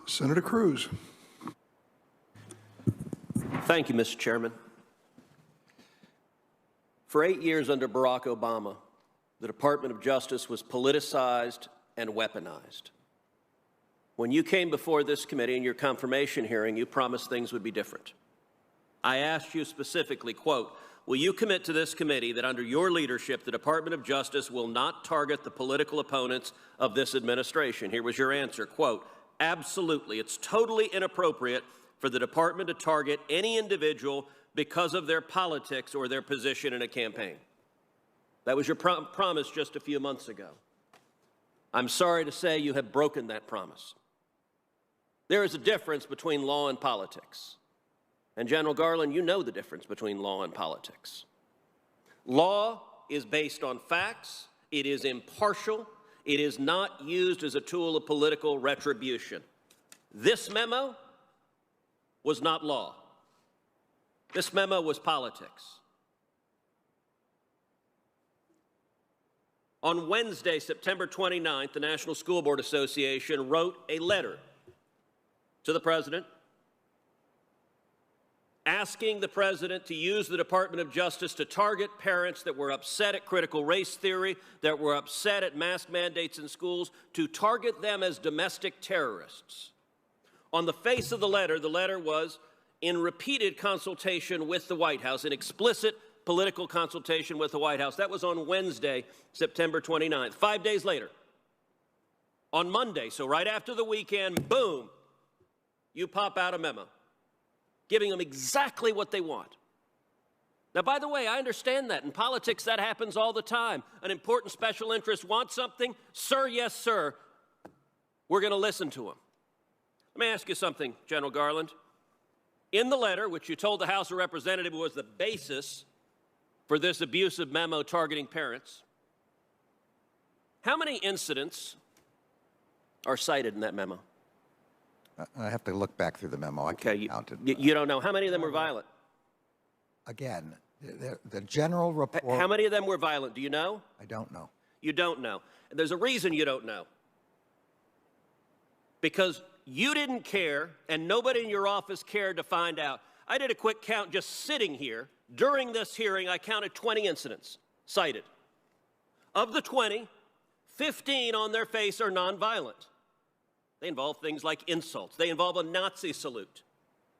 Senator Cruz. Thank you, Mr. Chairman. For 8 years under Barack Obama, the Department of Justice was politicized and weaponized. When you came before this committee in your confirmation hearing, you promised things would be different. I asked you specifically, quote, will you commit to this committee that under your leadership, the Department of Justice will not target the political opponents of this administration? Here was your answer, quote, absolutely. It's totally inappropriate for the department to target any individual because of their politics or their position in a campaign. That was your promise just a few months ago. I'm sorry to say you have broken that promise. There is a difference between law and politics. And General Garland, you know the difference between law and politics. Law is based on facts. It is impartial. It is not used as a tool of political retribution. This memo was not law. This memo was politics. On Wednesday, September 29th, the National School Board Association wrote a letter to the President asking the President to use the Department of Justice to target parents that were upset at critical race theory, that were upset at mask mandates in schools, to target them as domestic terrorists. On the face of the letter was in repeated consultation with the White House, in explicit political consultation with the White House. That was on Wednesday, September 29th. 5 days later, on Monday, so right after the weekend, boom, you pop out a memo, giving them exactly what they want. Now, by the way, I understand that. In politics, that happens all the time. An important special interest wants something. Sir, yes, sir. We're going to listen to them. Let me ask you something, General Garland. In the letter, which you told the House of Representatives was the basis for this abusive memo targeting parents, how many incidents are cited in that memo? I have to look back through the memo. I can't count it. You don't know. How many of them were violent? Again, the general report. How many of them were violent? Do you know? I don't know. You don't know. And there's a reason you don't know. Because you didn't care, and nobody in your office cared to find out. I did a quick count just sitting here. During this hearing, I counted 20 incidents cited. Of the 20, 15 on their face are nonviolent. They involve things like insults. They involve a Nazi salute.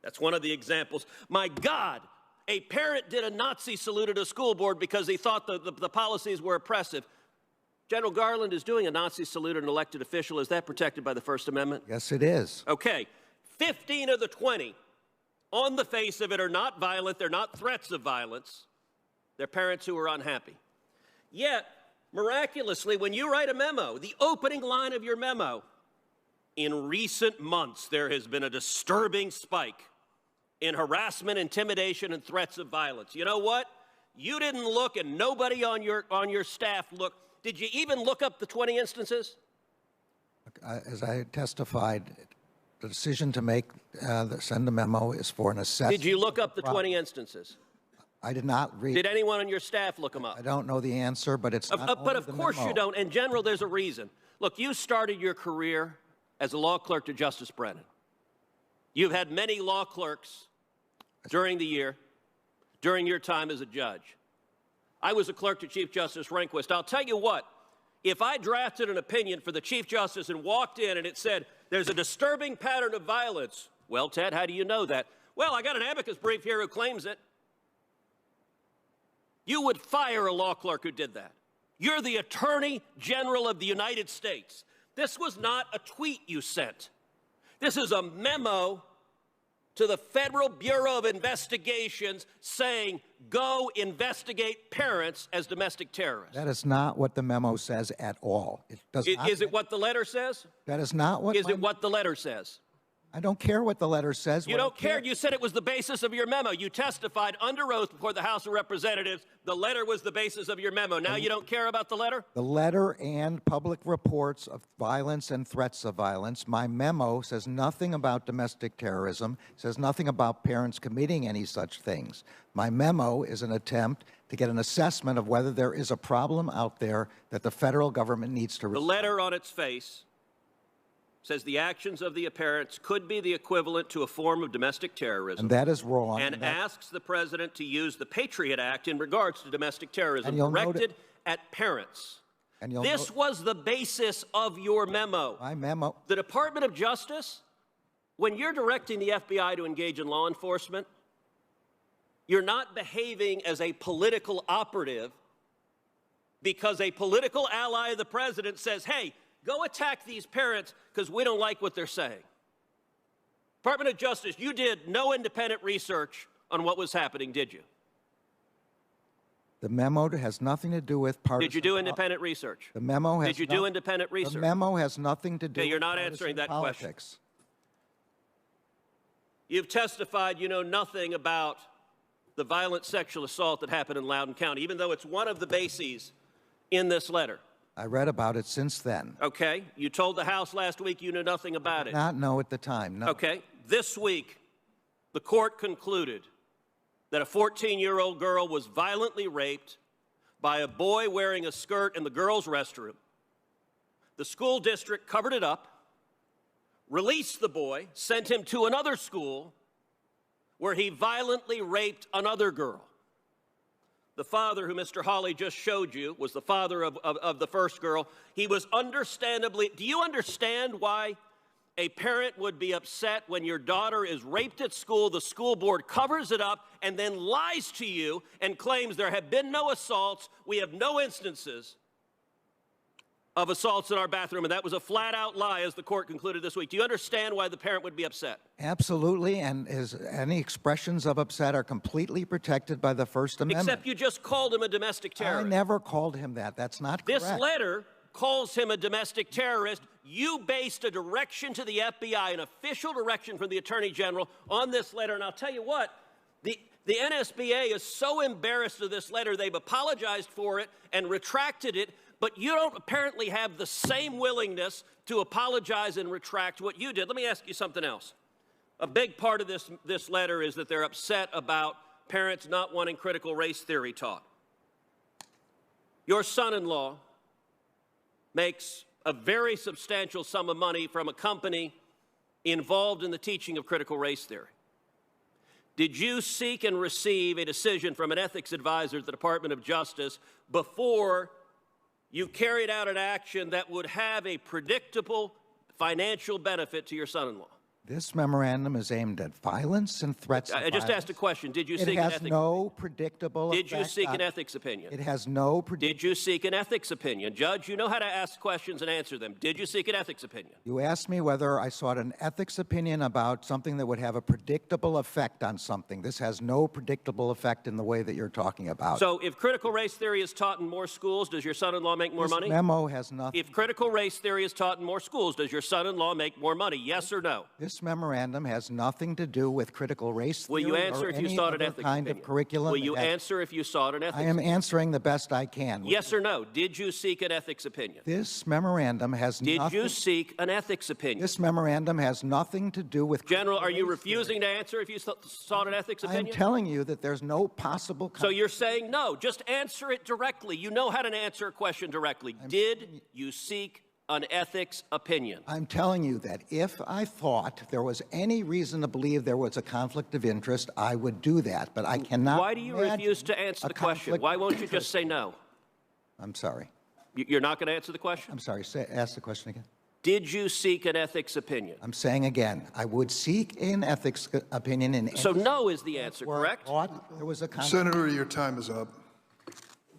That's one of the examples. My God, a parent did a Nazi salute at a school board because he thought the policies were oppressive. General Garland is doing a Nazi salute at an elected official. Is that protected by the First Amendment? Yes, it is. Okay. 15 of the 20 on the face of it are not violent. They're not threats of violence. They're parents who are unhappy. Yet, miraculously, when you write a memo, the opening line of your memo, in recent months, there has been a disturbing spike in harassment, intimidation, and threats of violence. You know what? You didn't look, and nobody on your staff looked. Did you even look up the 20 instances? As I testified, the decision to make send a memo is for an assessment. Did you look up the 20 instances? I did not read. Did anyone on your staff look them up? I don't know the answer, but it's not But of course you don't. And General, there's a reason. Look, you started your career as a law clerk to Justice Brennan. You've had many law clerks during the year, during your time as a judge. I was a clerk to Chief Justice Rehnquist. I'll tell you what, if I drafted an opinion for the Chief Justice and walked in and it said, there's a disturbing pattern of violence, well, Ted, how do you know that? Well, I got an amicus brief here who claims it. You would fire a law clerk who did that. You're the Attorney General of the United States. This was not a tweet you sent. This is a memo to the Federal Bureau of Investigations saying, go investigate parents as domestic terrorists. That is not what the memo says at all. It does not. Is it what the letter says? That is not what. Is it what the letter says? I don't care what the letter says. You don't care? You said it was the basis of your memo. You testified under oath before the House of Representatives. The letter was the basis of your memo. Now you don't care about the letter? The letter and public reports of violence and threats of violence. My memo says nothing about domestic terrorism, says nothing about parents committing any such things. My memo is an attempt to get an assessment of whether there is a problem out there that the federal government needs to resolve. The letter on its face says the actions of the parents could be the equivalent to a form of domestic terrorism. And that is wrong. And asks the president to use the Patriot Act in regards to domestic terrorism directed at parents. This was the basis of your memo. My memo. The Department of Justice, when you're directing the FBI to engage in law enforcement, you're not behaving as a political operative because a political ally of the president says, hey, go attack these parents because we don't like what they're saying. Department of Justice, you did no independent research on what was happening, did you? The memo has nothing to do with partisan. Did you do independent research? The memo has. Did you do independent research? The memo has nothing to do with you're not answering that politics. question. You've testified you know nothing about the violent sexual assault that happened in Loudoun County, even though it's one of the bases in this letter. I read about it since then. Okay. You told the House last week you knew nothing about it. I did not know at the time, no. Okay. This week, the court concluded that a 14-year-old girl was violently raped by a boy wearing a skirt in the girls' restroom. The school district covered it up, released the boy, sent him to another school where he violently raped another girl. The father, who Mr. Hawley just showed you, was the father of the first girl. He was understandably, do you understand why a parent would be upset when your daughter is raped at school, the school board covers it up, and then lies to you and claims there have been no assaults, we have no instances of assaults in our bathroom, and that was a flat-out lie, as the court concluded this week. Do you understand why the parent would be upset? Absolutely, and any expressions of upset are completely protected by the First Amendment. Except you just called him a domestic terrorist. I never called him that. That's not correct. This letter calls him a domestic terrorist. You based a direction to the FBI, an official direction from the Attorney General, on this letter, and I'll tell you what, the NSBA is so embarrassed of this letter, they've apologized for it and retracted it, but you don't apparently have the same willingness to apologize and retract what you did. Let me ask you something else. A big part of this letter is that they're upset about parents not wanting critical race theory taught. Your son-in-law makes a very substantial sum of money from a company involved in the teaching of critical race theory. Did you seek and receive a decision from an ethics advisor at the Department of Justice before you carried out an action that would have a predictable financial benefit to your son-in-law? This memorandum is aimed at violence and threats of I just asked a question. Did you seek an ethics opinion? It has no predictable effect. Did you seek an ethics opinion? It has no Did you seek an ethics opinion? Judge, you know how to ask questions and answer them. Did you seek an ethics opinion? You asked me whether I sought an ethics opinion about something that would have a predictable effect on something. This has no predictable effect in the way that you're talking about. So if critical race theory is taught in more schools, does your son-in-law make more money? This memo has nothing. If critical race theory is taught in more schools, does your son-in-law make more money? Yes or no? This memorandum has nothing to do with critical race theory. Will you answer if you sought an ethics kind opinion? of curriculum. Will you answer if you sought an ethics opinion? I am opinion? answering the best I can. Yes or no? Did you seek an ethics opinion? This memorandum has nothing. Did you seek an ethics opinion? This memorandum has nothing to do with. General, are you refusing to answer if you sought an ethics opinion? I'm telling you that there's no possible. So you're saying no. Just answer it directly. You know how to answer a question directly. Did you seek an ethics opinion? I'm telling you that if I thought there was any reason to believe there was a conflict of interest, I would do that, but I cannot. Why do you refuse to answer the question? Why won't you just say no? I'm sorry. You're not going to answer the question? I'm sorry. Ask the question again. Did you seek an ethics opinion? I'm saying again, I would seek an ethics opinion in. So no is the answer, correct? There was a Senator, your time is up.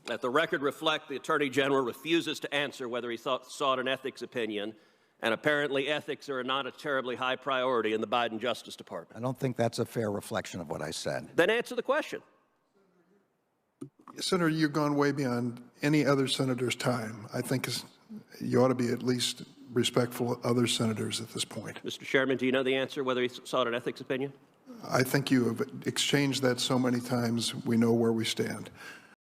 Let the record reflect the Attorney General refuses to answer whether he sought an ethics opinion, and apparently ethics are not a terribly high priority in the Biden Justice Department. I don't think that's a fair reflection of what I said. Then answer the question. Senator, you've gone way beyond any other senator's time. I think you ought to be at least respectful of other senators at this point. Mr. Chairman, do you know the answer whether he sought an ethics opinion? I think you have exchanged that so many times, we know where we stand.